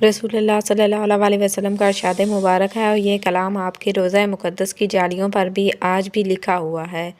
رسول اللہ صلی اللہ علیہ وسلم کا ارشاد مبارک ہے اور یہ کلام آپ کے روضہ مقدس کی جالیوں پر بھی آج بھی لکھا ہوا ہے۔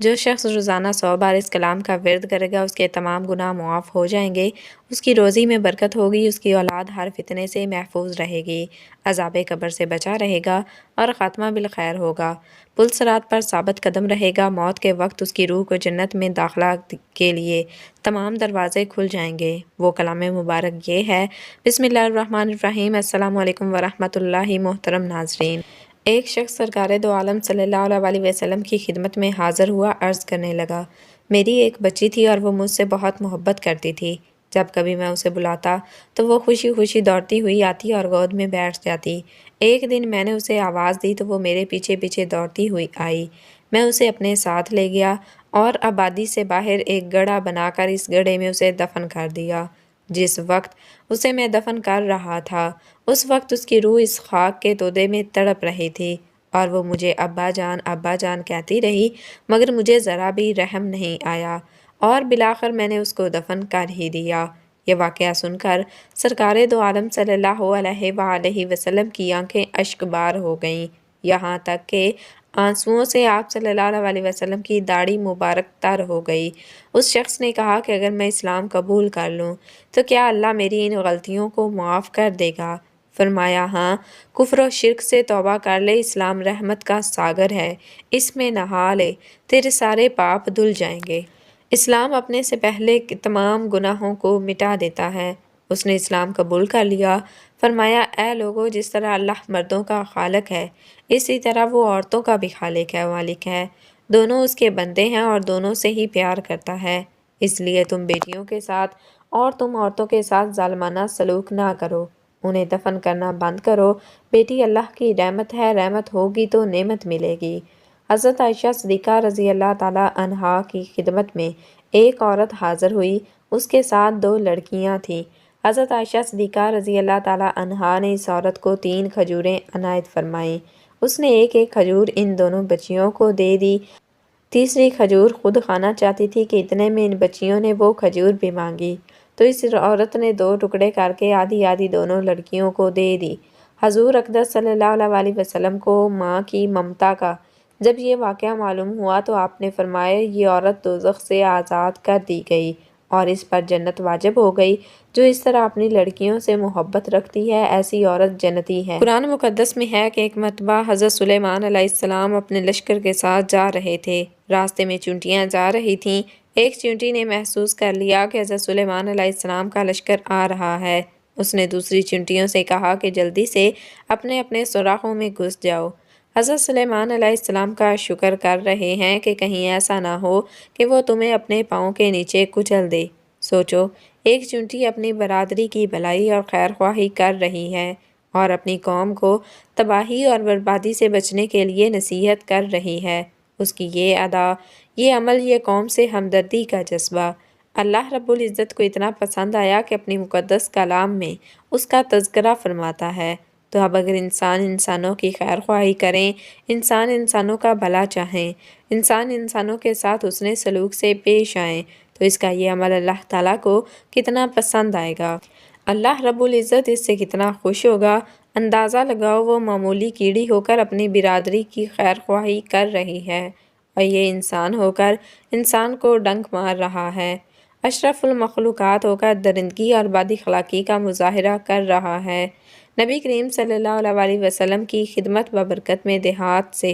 جو شخص روزانہ 100 بار اس کلام کا ورد کرے گا اس کے تمام گناہ معاف ہو جائیں گے، اس کی روزی میں برکت ہوگی، اس کی اولاد ہر فتنے سے محفوظ رہے گی، عذاب قبر سے بچا رہے گا اور خاتمہ بالخیر ہوگا، پل صراط پر ثابت قدم رہے گا، موت کے وقت اس کی روح کو جنت میں داخلہ کے لیے تمام دروازے کھل جائیں گے۔ وہ کلام مبارک یہ ہے۔ بسم اللہ الرحمن الرحیم۔ السلام علیکم ورحمۃ اللہ۔ محترم ناظرین، ایک شخص سرکار دو عالم صلی اللہ علیہ وسلم کی خدمت میں حاضر ہوا، عرض کرنے لگا، میری ایک بچی تھی اور وہ مجھ سے بہت محبت کرتی تھی۔ جب کبھی میں اسے بلاتا تو وہ خوشی خوشی دوڑتی ہوئی آتی اور گود میں بیٹھ جاتی۔ ایک دن میں نے اسے آواز دی تو وہ میرے پیچھے پیچھے دوڑتی ہوئی آئی۔ میں اسے اپنے ساتھ لے گیا اور آبادی سے باہر ایک گڑھا بنا کر اس گڑھے میں اسے دفن کر دیا۔ جس وقت اسے میں دفن کر رہا تھا اس وقت اس کی روح اس خاک کے تودے میں تڑپ رہی تھی اور وہ مجھے ابا جان کہتی رہی، مگر مجھے ذرا بھی رحم نہیں آیا اور بالآخر میں نے اس کو دفن کر ہی دیا۔ یہ واقعہ سن کر سرکار دو عالم صلی اللہ علیہ وآلہ وسلم کی آنکھیں اشک بار ہو گئیں، یہاں تک کہ آنسوؤں سے آپ صلی اللہ علیہ وسلم کی داڑھی مبارک تر ہو گئی۔ اس شخص نے کہا کہ اگر میں اسلام قبول کر لوں تو کیا اللہ میری ان غلطیوں کو معاف کر دے گا؟ فرمایا، ہاں، کفر و شرک سے توبہ کر لے، اسلام رحمت کا ساگر ہے، اس میں نہا لے، تیرے سارے پاپ دھل جائیں گے۔ اسلام اپنے سے پہلے تمام گناہوں کو مٹا دیتا ہے۔ اس نے اسلام قبول کر لیا۔ فرمایا، اے لوگو، جس طرح اللہ مردوں کا خالق ہے اسی طرح وہ عورتوں کا بھی خالق ہے، مالک ہے، دونوں اس کے بندے ہیں اور دونوں سے ہی پیار کرتا ہے، اس لیے تم بیٹیوں کے ساتھ اور تم عورتوں کے ساتھ ظالمانہ سلوک نہ کرو، انہیں دفن کرنا بند کرو، بیٹی اللہ کی رحمت ہے، رحمت ہوگی تو نعمت ملے گی۔ حضرت عائشہ صدیقہ رضی اللہ تعالیٰ عنہا کی خدمت میں ایک عورت حاضر ہوئی، اس کے ساتھ 2 لڑکیاں تھیں۔ حضرت عائشہ صدیقہ رضی اللہ تعالیٰ عنہا نے اس عورت کو 3 کھجوریں عنایت فرمائیں۔ اس نے ایک ایک کھجور ان دونوں بچیوں کو دے دی۔ تیسری کھجور خود کھانا چاہتی تھی کہ اتنے میں ان بچیوں نے وہ کھجور بھی مانگی، تو اس عورت نے 2 ٹکڑے کر کے آدھی آدھی دونوں لڑکیوں کو دے دی۔ حضور اقدس صلی اللہ علیہ وسلم کو ماں کی ممتا کا جب یہ واقعہ معلوم ہوا تو آپ نے فرمایا، یہ عورت دوزخ سے آزاد کر دی گئی اور اس پر جنت واجب ہو گئی، جو اس طرح اپنی لڑکیوں سے محبت رکھتی ہے ایسی عورت جنتی ہے۔ قرآن مقدس میں ہے کہ ایک مرتبہ حضرت سلیمان علیہ السلام اپنے لشکر کے ساتھ جا رہے تھے، راستے میں چونٹیاں جا رہی تھیں۔ ایک چونٹی نے محسوس کر لیا کہ حضرت سلیمان علیہ السلام کا لشکر آ رہا ہے، اس نے دوسری چونٹیوں سے کہا کہ جلدی سے اپنے اپنے سوراخوں میں گھس جاؤ۔ حضرت سلیمان علیہ السلام کا شکر کر رہے ہیں کہ کہیں ایسا نہ ہو کہ وہ تمہیں اپنے پاؤں کے نیچے کچل دے۔ سوچو، ایک چونٹی اپنی برادری کی بھلائی اور خیر خواہی کر رہی ہے اور اپنی قوم کو تباہی اور بربادی سے بچنے کے لیے نصیحت کر رہی ہے۔ اس کی یہ ادا، یہ عمل، یہ قوم سے ہمدردی کا جذبہ اللہ رب العزت کو اتنا پسند آیا کہ اپنی مقدس کلام میں اس کا تذکرہ فرماتا ہے۔ تو اب اگر انسان انسانوں کی خیر خواہی کریں، انسان انسانوں کا بھلا چاہیں، انسان انسانوں کے ساتھ حسن سلوک سے پیش آئیں تو اس کا یہ عمل اللہ تعالیٰ کو کتنا پسند آئے گا، اللہ رب العزت اس سے کتنا خوش ہوگا۔ اندازہ لگاؤ، وہ معمولی کیڑی ہو کر اپنی برادری کی خیر خواہی کر رہی ہے اور یہ انسان ہو کر انسان کو ڈنک مار رہا ہے، اشرف المخلوقات ہو کر درندگی اور بد اخلاقی کا مظاہرہ کر رہا ہے۔ نبی کریم صلی اللہ علیہ وسلم کی خدمت و برکت میں دیہات سے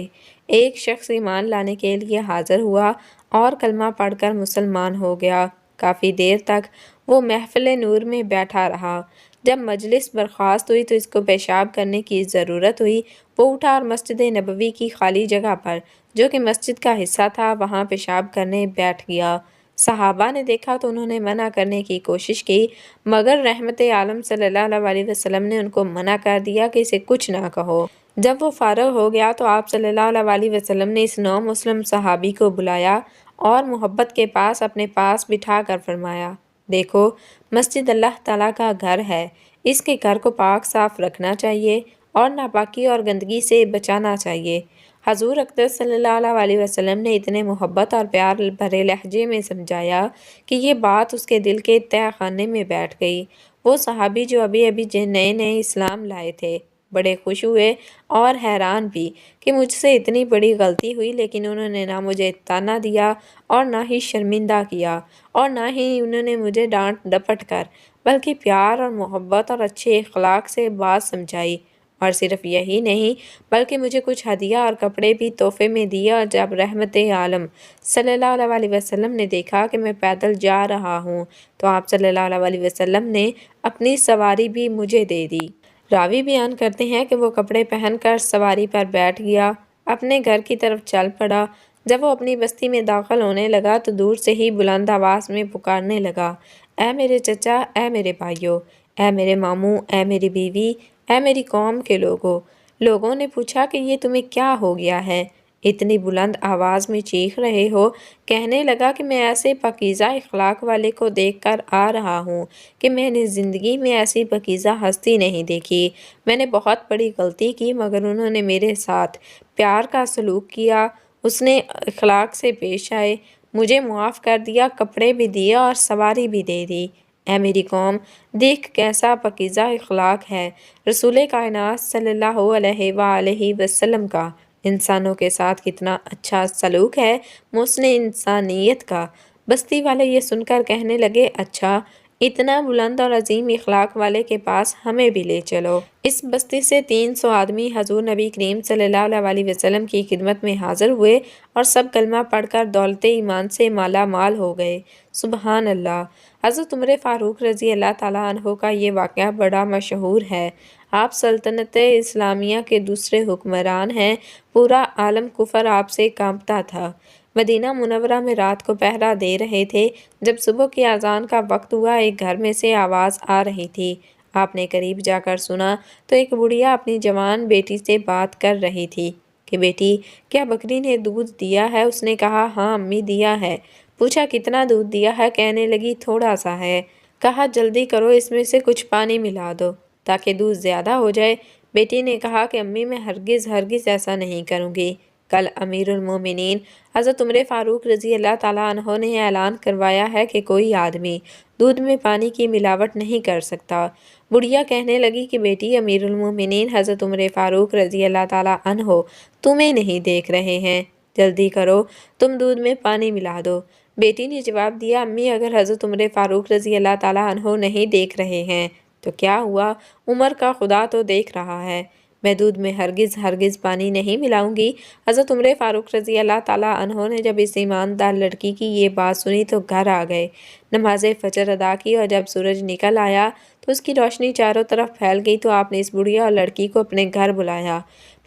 ایک شخص ایمان لانے کے لیے حاضر ہوا اور کلمہ پڑھ کر مسلمان ہو گیا۔ کافی دیر تک وہ محفل نور میں بیٹھا رہا۔ جب مجلس برخاست ہوئی تو اس کو پیشاب کرنے کی ضرورت ہوئی۔ وہ اٹھا اور مسجد نبوی کی خالی جگہ پر، جو کہ مسجد کا حصہ تھا، وہاں پیشاب کرنے بیٹھ گیا۔ صحابہ نے دیکھا تو انہوں نے منع کرنے کی کوشش کی، مگر رحمت عالم صلی اللہ علیہ وسلم نے ان کو منع کر دیا کہ اسے کچھ نہ کہو۔ جب وہ فارغ ہو گیا تو آپ صلی اللہ علیہ وسلم نے اس نو مسلم صحابی کو بلایا اور محبت کے پاس اپنے پاس بٹھا کر فرمایا، دیکھو، مسجد اللہ تعالیٰ کا گھر ہے، اس کے گھر کو پاک صاف رکھنا چاہیے اور ناپاکی اور گندگی سے بچانا چاہیے۔ حضور اقدس صلی اللہ علیہ وسلم نے اتنے محبت اور پیار بھرے لہجے میں سمجھایا کہ یہ بات اس کے دل کے تہہ خانے میں بیٹھ گئی۔ وہ صحابی جو ابھی ابھی نئے نئے اسلام لائے تھے بڑے خوش ہوئے اور حیران بھی کہ مجھ سے اتنی بڑی غلطی ہوئی، لیکن انہوں نے نہ مجھے طعنہ دیا اور نہ ہی شرمندہ کیا، اور نہ ہی انہوں نے مجھے ڈانٹ ڈپٹ کر، بلکہ پیار اور محبت اور اچھے اخلاق سے بات سمجھائی۔ اور صرف یہی نہیں بلکہ مجھے کچھ ہدیہ اور کپڑے بھی تحفے میں دیے، اور جب رحمت عالم صلی اللہ علیہ وسلم نے دیکھا کہ میں پیدل جا رہا ہوں تو آپ صلی اللہ علیہ وسلم نے اپنی سواری بھی مجھے دے دی۔ راوی بیان کرتے ہیں کہ وہ کپڑے پہن کر سواری پر بیٹھ گیا، اپنے گھر کی طرف چل پڑا۔ جب وہ اپنی بستی میں داخل ہونے لگا تو دور سے ہی بلند آواز میں پکارنے لگا، اے میرے چچا، اے میرے بھائیو، اے میرے ماموں، اے میری بیوی، اے میری قوم کے لوگوں۔ لوگوں نے پوچھا کہ یہ تمہیں کیا ہو گیا ہے؟ اتنی بلند آواز میں چیخ رہے ہو؟ کہنے لگا کہ میں ایسے پاکیزہ اخلاق والے کو دیکھ کر آ رہا ہوں کہ میں نے زندگی میں ایسی پاکیزہ ہستی نہیں دیکھی۔ میں نے بہت بڑی غلطی کی، مگر انہوں نے میرے ساتھ پیار کا سلوک کیا، اس نے اخلاق سے پیش آئے، مجھے معاف کر دیا، کپڑے بھی دیے اور سواری بھی دے دی۔ اے میری قوم، دیکھ کیسا پاکیزہ اخلاق ہے رسول کائنات صلی اللہ علیہ وآلہ وسلم کا، انسانوں کے ساتھ کتنا اچھا سلوک ہے، محسن انسانیت کا۔ بستی والے یہ سن کر کہنے لگے، اچھا، اتنا بلند اور عظیم اخلاق والے کے پاس ہمیں بھی لے چلو۔ اس بستی سے 300 آدمی حضور نبی کریم صلی اللہ علیہ وسلم کی خدمت میں حاضر ہوئے اور سب کلمہ پڑھ کر دولت ایمان سے مالا مال ہو گئے۔ سبحان اللہ۔ حضرت عمر فاروق رضی اللہ تعالیٰ عنہ کا یہ واقعہ بڑا مشہور ہے۔ آپ سلطنت اسلامیہ کے دوسرے حکمران ہیں، پورا عالم کفر آپ سے کانپتا تھا۔ مدینہ منورہ میں رات کو پہرا دے رہے تھے، جب صبح کی اذان کا وقت ہوا، ایک گھر میں سے آواز آ رہی تھی۔ آپ نے قریب جا کر سنا تو ایک بڑھیا اپنی جوان بیٹی سے بات کر رہی تھی کہ بیٹی، کیا بکری نے دودھ دیا ہے؟ اس نے کہا، ہاں امی دیا ہے۔ پوچھا، کتنا دودھ دیا ہے؟ کہنے لگی، تھوڑا سا ہے۔ کہا، جلدی کرو، اس میں سے کچھ پانی ملا دو تاکہ دودھ زیادہ ہو جائے۔ بیٹی نے کہا کہ امی، میں ہرگز ہرگز ایسا نہیں کروں گی۔ کل امیر المومنین حضرت عمر فاروق رضی اللہ تعالیٰ عنہ نے اعلان کروایا ہے کہ کوئی آدمی دودھ میں پانی کی ملاوٹ نہیں کر سکتا۔ بڑھیا کہنے لگی کہ بیٹی، امیر المومنین حضرت عمر فاروق رضی اللہ تعالیٰ عنہ تمہیں نہیں دیکھ رہے ہیں، جلدی کرو، تم دودھ میں پانی ملا دو۔ بیٹی نے جواب دیا، امی، اگر حضرت عمر فاروق رضی اللہ تعالیٰ عنہ نہیں دیکھ رہے ہیں تو کیا ہوا؟ عمر کا خدا تو دیکھ رہا ہے، میں دودھ میں ہرگز ہرگز پانی نہیں ملاؤں گی۔ حضرت عمر فاروق رضی اللہ تعالیٰ عنہ نے جب اس ایماندار لڑکی کی یہ بات سنی تو گھر آ گئے، نماز فجر ادا کی، اور جب سورج نکل آیا تو اس کی روشنی چاروں طرف پھیل گئی تو آپ نے اس بڑھیا اور لڑکی کو اپنے گھر بلایا۔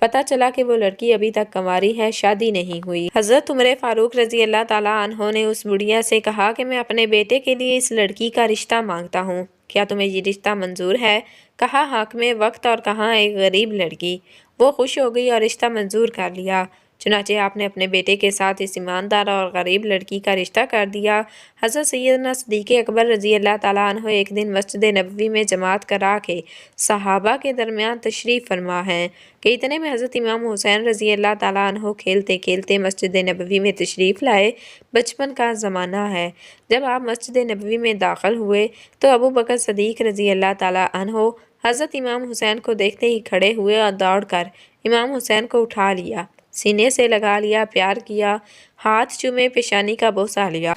پتہ چلا کہ وہ لڑکی ابھی تک کنواری ہے، شادی نہیں ہوئی۔ حضرت عمر فاروق رضی اللہ تعالیٰ عنہ نے اس بڑھیا سے کہا کہ میں اپنے بیٹے کے لیے اس لڑکی کا رشتہ مانگتا ہوں، کیا تمہیں یہ رشتہ منظور ہے؟ کہا، حاکم وقت اور کہاں ایک غریب لڑکی۔ وہ خوش ہو گئی اور رشتہ منظور کر لیا۔ چنانچہ آپ نے اپنے بیٹے کے ساتھ اس ایماندار اور غریب لڑکی کا رشتہ کر دیا۔ حضرت سیدنا صدیق اکبر رضی اللہ تعالیٰ عنہ ایک دن مسجد نبوی میں جماعت کرا کے صحابہ کے درمیان تشریف فرما ہیں کہ اتنے میں حضرت امام حسین رضی اللہ تعالیٰ عنہ کھیلتے کھیلتے مسجد نبوی میں تشریف لائے۔ بچپن کا زمانہ ہے۔ جب آپ مسجد نبوی میں داخل ہوئے تو ابو بکر صدیق رضی اللہ تعالیٰ عنہ حضرت امام حسین کو دیکھتے ہی کھڑے ہوئے اور دوڑ کر امام حسین کو اٹھا لیا، سینے سے لگا لیا، پیار کیا، ہاتھ چومے، پیشانی کا بوسہ لیا،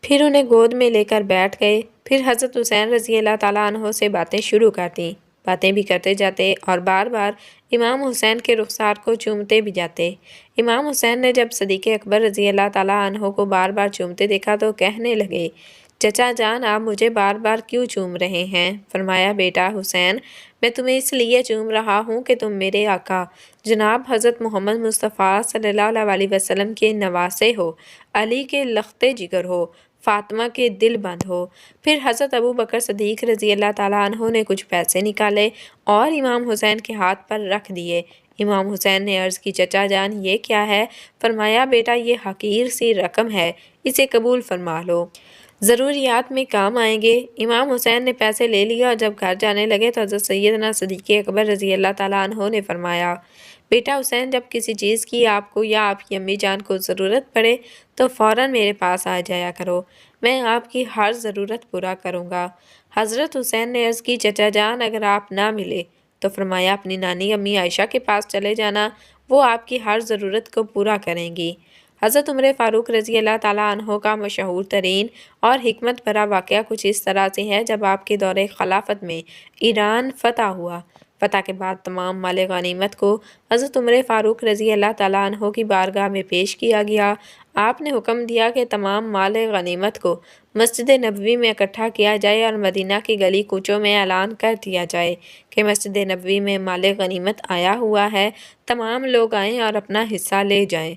پھر انہیں گود میں لے کر بیٹھ گئے۔ پھر حضرت حسین رضی اللہ تعالیٰ عنہ سے باتیں شروع کر دیں، باتیں بھی کرتے جاتے اور بار بار امام حسین کے رخسار کو چومتے بھی جاتے۔ امام حسین نے جب صدیق اکبر رضی اللہ تعالیٰ عنہ کو بار بار چومتے دیکھا تو کہنے لگے، چچا جان، آپ مجھے بار بار کیوں چوم رہے ہیں؟ فرمایا، بیٹا حسین، میں تمہیں اس لیے چوم رہا ہوں کہ تم میرے آقا جناب حضرت محمد مصطفیٰ صلی اللہ علیہ وسلم کے نواسے ہو، علی کے لخت جگر ہو، فاطمہ کے دل بند ہو۔ پھر حضرت ابو بکر صدیق رضی اللہ تعالیٰ عنہ نے کچھ پیسے نکالے اور امام حسین کے ہاتھ پر رکھ دیے۔ امام حسین نے عرض کی، چچا جان، یہ کیا ہے؟ فرمایا، بیٹا، یہ حقیر سی رقم ہے، اسے قبول فرما لو، ضروریات میں کام آئیں گے۔ امام حسین نے پیسے لے لیا اور جب گھر جانے لگے تو حضرت سیدنا صدیق اکبر رضی اللہ تعالیٰ عنہ نے فرمایا، بیٹا حسین، جب کسی چیز کی آپ کو یا آپ کی امی جان کو ضرورت پڑے تو فوراً میرے پاس آ جایا کرو، میں آپ کی ہر ضرورت پورا کروں گا۔ حضرت حسین نے عرض کی، چچا جان اگر آپ نہ ملے تو فرمایا اپنی نانی امی عائشہ کے پاس چلے جانا، وہ آپ کی ہر ضرورت کو پورا کریں گی۔ حضرت عمر فاروق رضی اللہ تعالیٰ عنہ کا مشہور ترین اور حکمت بھرا واقعہ کچھ اس طرح سے ہے۔ جب آپ کے دور خلافت میں ایران فتح ہوا، فتح کے بعد تمام مال غنیمت کو حضرت عمر فاروق رضی اللہ تعالیٰ عنہ کی بارگاہ میں پیش کیا گیا۔ آپ نے حکم دیا کہ تمام مال غنیمت کو مسجد نبوی میں اکٹھا کیا جائے اور مدینہ کی گلی کوچوں میں اعلان کر دیا جائے کہ مسجد نبوی میں مال غنیمت آیا ہوا ہے، تمام لوگ آئیں اور اپنا حصہ لے جائیں۔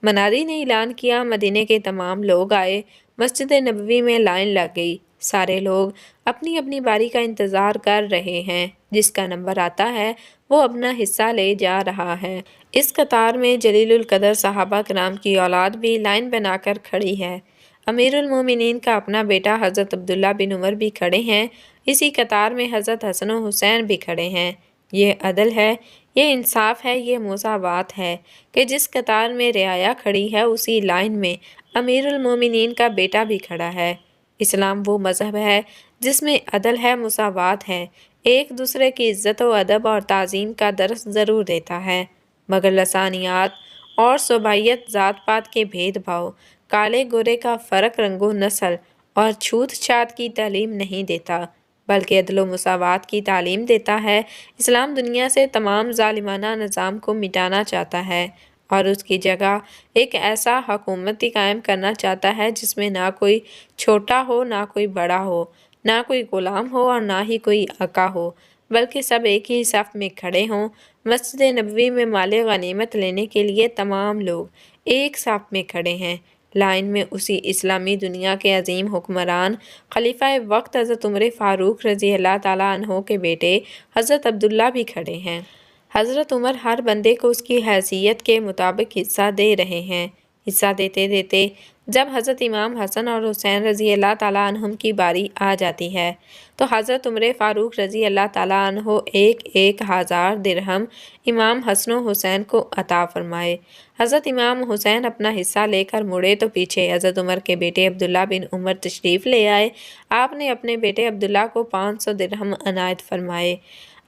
منادی نے اعلان کیا، مدینے کے تمام لوگ آئے، مسجد نبوی میں لائن لگ گئی، سارے لوگ اپنی اپنی باری کا انتظار کر رہے ہیں، جس کا نمبر آتا ہے وہ اپنا حصہ لے جا رہا ہے۔ اس قطار میں جلیل القدر صحابہ کرام کی اولاد بھی لائن بنا کر کھڑی ہے۔ امیر المومنین کا اپنا بیٹا حضرت عبداللہ بن عمر بھی کھڑے ہیں، اسی قطار میں حضرت حسن و حسین بھی کھڑے ہیں۔ یہ عدل ہے، یہ انصاف ہے، یہ مساوات ہے کہ جس قطار میں رعایا کھڑی ہے اسی لائن میں امیر المومنین کا بیٹا بھی کھڑا ہے۔ اسلام وہ مذہب ہے جس میں عدل ہے، مساوات ہے، ایک دوسرے کی عزت و ادب اور تعظیم کا درس ضرور دیتا ہے، مگر لسانیات اور صوبائیت، ذات پات کے بھید بھاؤ، کالے گورے کا فرق، رنگ و نسل اور چھوت چھات کی تعلیم نہیں دیتا، بلکہ عدل و مساوات کی تعلیم دیتا ہے۔ اسلام دنیا سے تمام ظالمانہ نظام کو مٹانا چاہتا ہے اور اس کی جگہ ایک ایسا حکومتی قائم کرنا چاہتا ہے جس میں نہ کوئی چھوٹا ہو، نہ کوئی بڑا ہو، نہ کوئی غلام ہو اور نہ ہی کوئی آقا ہو، بلکہ سب ایک ہی صف میں کھڑے ہوں۔ مسجد نبوی میں مال غنیمت لینے کے لیے تمام لوگ ایک صف میں کھڑے ہیں، لائن میں اسی اسلامی دنیا کے عظیم حکمران خلیفہ وقت حضرت عمر فاروق رضی اللہ تعالیٰ عنہ کے بیٹے حضرت عبداللہ بھی کھڑے ہیں۔ حضرت عمر ہر بندے کو اس کی حیثیت کے مطابق حصہ دے رہے ہیں۔ حصہ دیتے دیتے جب حضرت امام حسن اور حسین رضی اللہ تعالیٰ عنہم کی باری آ جاتی ہے تو حضرت عمر فاروق رضی اللہ تعالیٰ عنہ 1,000 درہم امام حسن و حسین کو عطا فرمائے۔ حضرت امام حسین اپنا حصہ لے کر مڑے تو پیچھے حضرت عمر کے بیٹے عبداللہ بن عمر تشریف لے آئے۔ آپ نے اپنے بیٹے عبداللہ کو 500 درہم عنایت فرمائے۔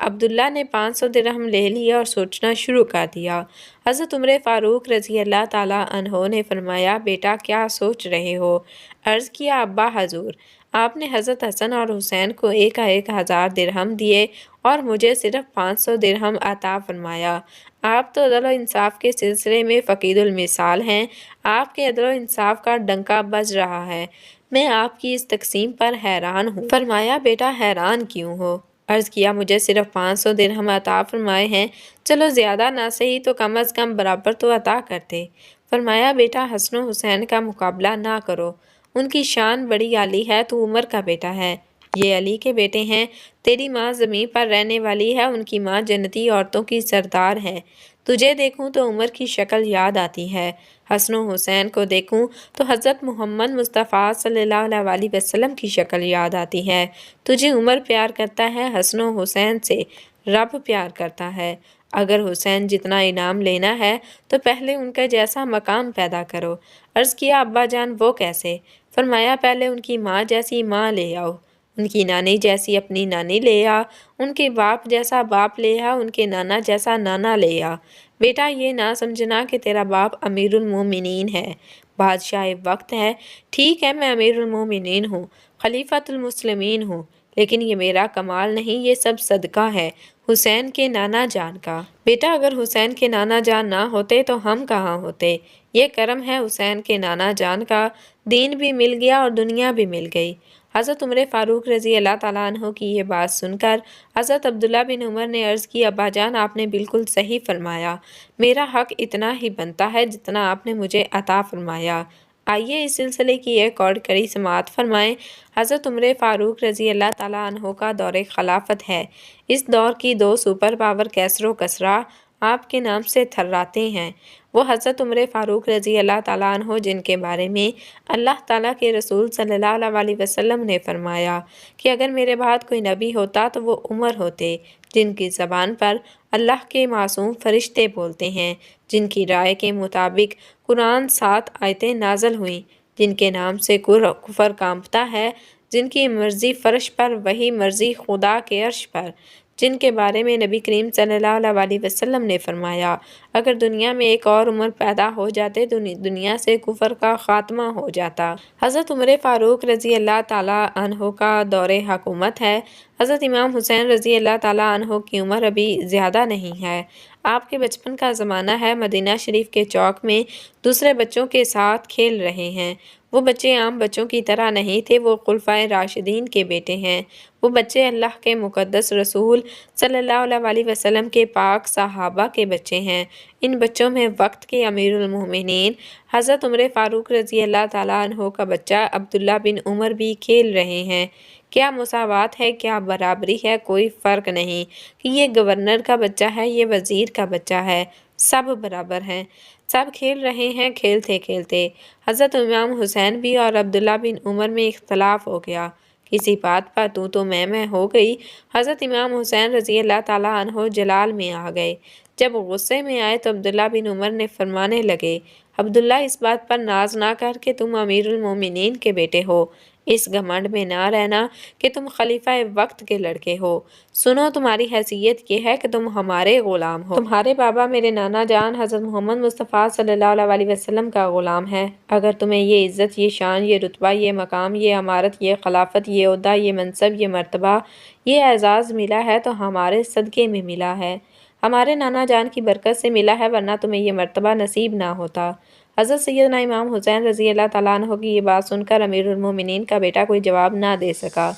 عبداللہ نے 500 درہم لے لیا اور سوچنا شروع کر دیا۔ حضرت عمر فاروق رضی اللہ تعالیٰ عنہ نے فرمایا، بیٹا کیا سوچ رہے ہو؟ عرض کیا، ابا حضور، آپ نے حضرت حسن اور حسین کو 1,000 درہم دیے اور مجھے صرف 500 درہم عطا فرمایا۔ آپ تو عدل و انصاف کے سلسلے میں فقید المثال ہیں، آپ کے عدل و انصاف کا ڈنکا بج رہا ہے، میں آپ کی اس تقسیم پر حیران ہوں۔ فرمایا، بیٹا حیران کیوں ہو؟ عرض کیا، مجھے صرف 500 درہم عطا فرمائے ہیں، چلو زیادہ نہ صحیح تو کم از کم برابر تو عطا کرتے۔ فرمایا، بیٹا حسن و حسین کا مقابلہ نہ کرو، ان کی شان بڑی عالی ہے، تو عمر کا بیٹا ہے، یہ علی کے بیٹے ہیں، تیری ماں زمین پر رہنے والی ہے، ان کی ماں جنتی عورتوں کی سردار ہے، تجھے دیکھوں تو عمر کی شکل یاد آتی ہے، حسن و حسین کو دیکھوں تو حضرت محمد مصطفیٰ صلی اللہ علیہ وسلم کی شکل یاد آتی ہے، تجھے عمر پیار کرتا ہے، حسن و حسین سے رب پیار کرتا ہے، اگر حسین جتنا انعام لینا ہے تو پہلے ان کا جیسا مقام پیدا کرو۔ عرض کیا، ابا جان وہ کیسے؟ فرمایا، پہلے ان کی ماں جیسی ماں لے آؤ، ان کی نانی جیسی اپنی نانی لے آ، ان کے باپ جیسا باپ لے آ، ان کے نانا جیسا نانا لے آ۔ بیٹا یہ نہ سمجھنا کہ تیرا باپ امیر المومنین ہے، بادشاہ وقت ہے، ٹھیک ہے میں امیر المومنین ہوں، خلیفۃ المسلمین ہوں، لیکن یہ میرا کمال نہیں، یہ سب صدقہ ہے حسین کے نانا جان کا۔ بیٹا اگر حسین کے نانا جان نہ ہوتے تو ہم کہاں ہوتے؟ یہ کرم ہے حسین کے نانا جان کا، دین بھی مل گیا اور دنیا بھی مل گئی۔ حضرت عمر فاروق رضی اللہ تعالیٰ عنہ کی یہ بات سن کر حضرت عبداللہ بن عمر نے عرض کی، ابا جان آپ نے بالکل صحیح فرمایا، میرا حق اتنا ہی بنتا ہے جتنا آپ نے مجھے عطا فرمایا۔ آئیے اس سلسلے کی ایک اور کڑی سماعت فرمائیں۔ حضرت عمر فاروق رضی اللہ تعالیٰ عنہ کا دور خلافت ہے۔ اس دور کی دو سپر پاور کیسر و کسریٰ آپ کے نام سے تھراتے ہیں، وہ حضرت عمر فاروق رضی اللہ تعالیٰ عنہ جن کے بارے میں اللہ تعالیٰ کے رسول صلی اللہ علیہ وسلم نے فرمایا کہ اگر میرے بعد کوئی نبی ہوتا تو وہ عمر ہوتے، جن کی زبان پر اللہ کے معصوم فرشتے بولتے ہیں، جن کی رائے کے مطابق قرآن 7 آیتیں نازل ہوئیں، جن کے نام سے کفر کانپتا ہے، جن کی مرضی فرش پر وہی مرضی خدا کے عرش پر، جن کے بارے میں نبی کریم صلی اللہ علیہ وسلم نے فرمایا اگر دنیا میں ایک اور عمر پیدا ہو جاتے تو دنیا سے کفر کا خاتمہ ہو جاتا۔ حضرت عمر فاروق رضی اللہ تعالیٰ عنہ کا دور حکومت ہے۔ حضرت امام حسین رضی اللہ تعالیٰ عنہ کی عمر ابھی زیادہ نہیں ہے۔ آپ کے بچپن کا زمانہ ہے، مدینہ شریف کے چوک میں دوسرے بچوں کے ساتھ کھیل رہے ہیں۔ وہ بچے عام بچوں کی طرح نہیں تھے، وہ خلفائے راشدین کے بیٹے ہیں۔ وہ بچے اللہ کے مقدس رسول صلی اللہ علیہ وسلم کے پاک صحابہ کے بچے ہیں۔ ان بچوں میں وقت کے امیر المومنین حضرت عمر فاروق رضی اللہ تعالیٰ عنہ کا بچہ عبداللہ بن عمر بھی کھیل رہے ہیں۔ کیا مساوات ہے، کیا برابری ہے، کوئی فرق نہیں کہ یہ گورنر کا بچہ ہے، یہ وزیر کا بچہ ہے، سب برابر ہیں، سب کھیل رہے ہیں۔ کھیلتے کھیلتے حضرت امام حسین بھی اور عبداللہ بن عمر میں اختلاف ہو گیا، کسی بات پر تو میں ہو گئی۔ حضرت امام حسین رضی اللہ تعالیٰ عنہ جلال میں آ گئے۔ جب غصے میں آئے تو عبداللہ بن عمر نے فرمانے لگے، عبداللہ اس بات پر ناز نہ کر کہ تم امیر المومنین کے بیٹے ہو، اس گھمنڈ میں نہ رہنا کہ تم خلیفہ وقت کے لڑکے ہو۔ سنو، تمہاری حیثیت یہ ہے کہ تم ہمارے غلام ہو۔ تمہارے بابا میرے نانا جان حضرت محمد مصطفیٰ صلی اللہ علیہ وسلم کا غلام ہے۔ اگر تمہیں یہ عزت، یہ شان، یہ رتبہ، یہ مقام، یہ امارت، یہ خلافت، یہ عہدہ، یہ منصب، یہ مرتبہ، یہ اعزاز ملا ہے تو ہمارے صدقے میں ملا ہے، ہمارے نانا جان کی برکت سے ملا ہے، ورنہ تمہیں یہ مرتبہ نصیب نہ ہوتا۔ حضرت سیدنا امام حسین رضی اللہ تعالیٰ عنہ کی یہ بات سن کر امیر المومنین کا بیٹا کوئی جواب نہ دے سکا۔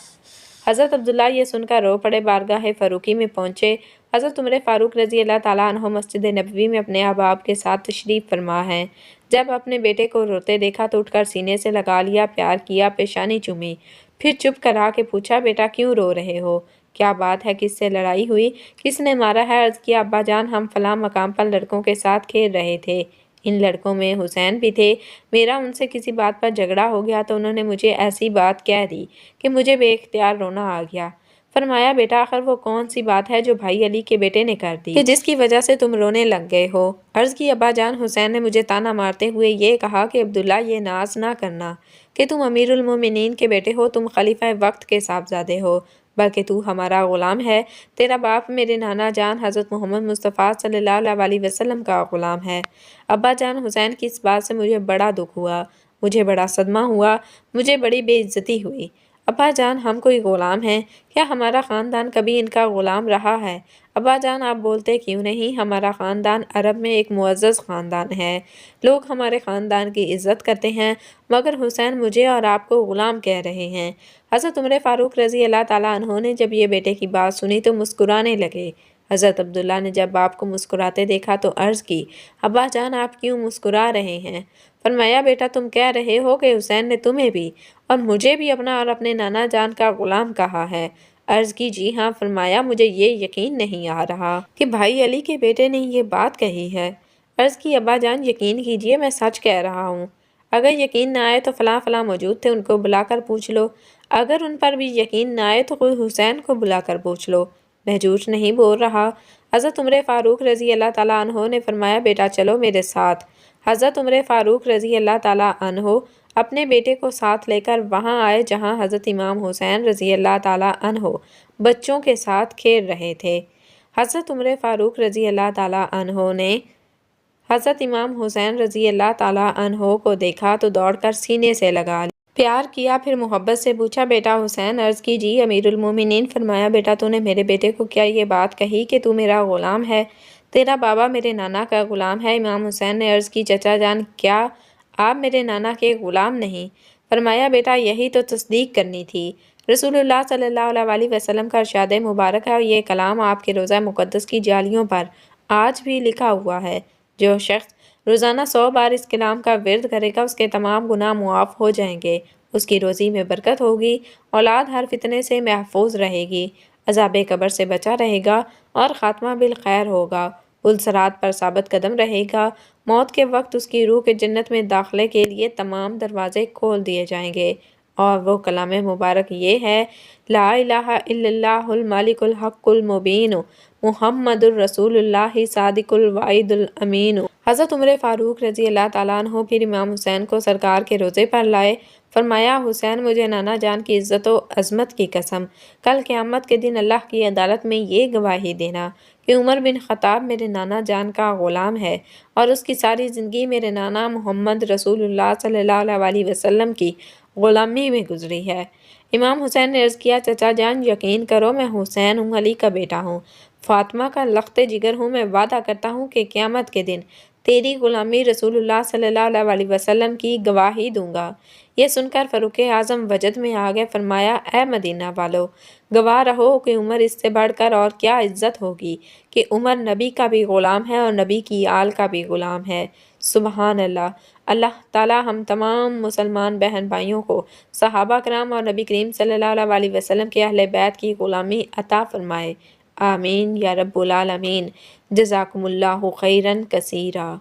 حضرت عبداللہ یہ سن کر رو پڑے، بارگاہ فاروقی میں پہنچے۔ حضرت عمر فاروق رضی اللہ تعالیٰ عنہ مسجد نبوی میں اپنے احباب کے ساتھ تشریف فرما ہیں۔ جب اپنے بیٹے کو روتے دیکھا تو اٹھ کر سینے سے لگا لیا، پیار کیا، پیشانی چومی، پھر چپ کرا کے پوچھا، بیٹا کیوں رو رہے ہو؟ کیا بات ہے، کس سے لڑائی ہوئی، کس نے مارا ہے؟ عرض کیا، ابا جان ہم فلاں مقام پر لڑکوں کے ساتھ کھیل رہے تھے، ان لڑکوں میں حسین بھی تھے، میرا ان سے کسی بات پر جھگڑا ہو گیا تو انہوں نے مجھے ایسی بات کہہ دی کہ مجھے بے اختیار رونا آ گیا۔ فرمایا، بیٹا آخر وہ کون سی بات ہے جو بھائی علی کے بیٹے نے کر دی کہ جس کی وجہ سے تم رونے لگ گئے ہو؟ عرض کی، ابا جان حسین نے مجھے تانا مارتے ہوئے یہ کہا کہ عبداللہ یہ ناز نہ کرنا کہ تم امیر المومنین کے بیٹے ہو، تم خلیفہ وقت کے صاحبزادے ہو، بلکہ تو ہمارا غلام ہے، تیرا باپ میرے نانا جان حضرت محمد مصطفیٰ صلی اللہ علیہ وسلم کا غلام ہے۔ ابا جان حسین کی اس بات سے مجھے بڑا دکھ ہوا، مجھے بڑا صدمہ ہوا، مجھے بڑی بے عزتی ہوئی۔ ابا جان ہم کوئی غلام ہیں کیا؟ ہمارا خاندان کبھی ان کا غلام رہا ہے؟ ابا جان آپ بولتے کیوں نہیں؟ ہمارا خاندان عرب میں ایک معزز خاندان ہے، لوگ ہمارے خاندان کی عزت کرتے ہیں، مگر حسین مجھے اور آپ کو غلام کہہ رہے ہیں۔ حضرت عمر فاروق رضی اللہ تعالیٰ عنہ نے جب یہ بیٹے کی بات سنی تو مسکرانے لگے۔ حضرت عبداللہ نے جب باپ کو مسکراتے دیکھا تو عرض کی، ابا جان آپ کیوں مسکرا رہے ہیں؟ فرمایا، بیٹا تم کہہ رہے ہو کہ حسین نے تمہیں بھی اور مجھے بھی اپنا اور اپنے نانا جان کا غلام کہا ہے۔ عرض کی، جی ہاں۔ فرمایا، مجھے یہ یقین نہیں آ رہا کہ بھائی علی کے بیٹے نے یہ بات کہی ہے۔ عرض کی، ابا جان یقین کیجئے، میں سچ کہہ رہا ہوں، اگر یقین نہ آئے تو فلاں فلاں موجود تھے، ان کو بلا کر پوچھ لو، اگر ان پر بھی یقین نہ آئے تو خود حسین کو بلا کر پوچھ لو، میں جھوٹ نہیں بول رہا۔ حضرت عمر فاروق رضی اللہ تعالیٰ عنہ نے فرمایا، بیٹا چلو میرے ساتھ۔ حضرت عمر فاروق رضی اللہ تعالیٰ عنہ اپنے بیٹے کو ساتھ لے کر وہاں آئے جہاں حضرت امام حسین رضی اللہ تعالیٰ عنہ بچوں کے ساتھ کھیل رہے تھے۔ حضرت عمر فاروق رضی اللہ تعالیٰ عنہ نے حضرت امام حسین رضی اللہ تعالیٰ عنہ کو دیکھا تو دوڑ کر سینے سے لگا لیا، پیار کیا، پھر محبت سے پوچھا، بیٹا حسین؟ عرض کی، جی امیر المومنین۔ فرمایا، بیٹا تو نے میرے بیٹے کو کیا یہ بات کہی کہ تو میرا غلام ہے، تیرا بابا میرے نانا کا غلام ہے؟ امام حسین نے عرض کی، چچا جان کیا آپ میرے نانا کے غلام نہیں؟ فرمایا، بیٹا یہی تو تصدیق کرنی تھی، رسول اللہ صلی اللہ علیہ وسلم کا ارشاد مبارک ہے اور یہ کلام آپ کے روضہ مقدس کی جالیوں پر آج بھی لکھا ہوا ہے، جو شخص روزانہ 100 بار اس کلام کا ورد کرے گا اس کے تمام گناہ معاف ہو جائیں گے، اس کی روزی میں برکت ہوگی، اولاد ہر فتنے سے محفوظ رہے گی، عذاب قبر سے بچا رہے گا اور خاتمہ بالخیر ہوگا، پل صراط پر ثابت قدم رہے گا، موت کے وقت اس کی روح کے جنت میں داخلے کے لیے تمام دروازے کھول دیے جائیں گے، اور وہ کلام مبارک یہ ہے، لا الہ الا اللہ الملک الحق المبین محمد الرسول اللہ صادق الوعد الامین۔ حضرت عمر فاروق رضی اللہ تعالیٰ عنہ پھر امام حسین کو سرکار کے روضے پر لائے، فرمایا حسین مجھے نانا جان کی عزت و عظمت کی قسم، کل قیامت کے دن اللہ کی عدالت میں یہ گواہی دینا کہ عمر بن خطاب میرے نانا جان کا غلام ہے اور اس کی ساری زندگی میرے نانا محمد رسول اللہ صلی اللہ علیہ وسلم کی غلامی میں گزری ہے۔ امام حسین نے عرض کیا چچا جان یقین کرو میں حسین ہوں، علی کا بیٹا ہوں، فاطمہ کا لخت جگر ہوں، میں وعدہ کرتا ہوں کہ قیامت کے دن تیری غلامی رسول اللہ صلی اللہ علیہ وسلم کی گواہی دوں گا۔ یہ سن کر فاروق اعظم وجد میں آ گئے، فرمایا اے مدینہ والو گواہ رہو کہ عمر اس سے بڑھ کر اور کیا عزت ہوگی کہ عمر نبی کا بھی غلام ہے اور نبی کی آل کا بھی غلام ہے۔ سبحان اللہ۔ اللہ تعالی ہم تمام مسلمان بہن بھائیوں کو صحابہ کرام اور نبی کریم صلی اللہ علیہ وسلم کے اہل بیت کی غلامی عطا فرمائے، آمین یا رب العالمین۔ جزاکم اللہ خیرا کثیرا۔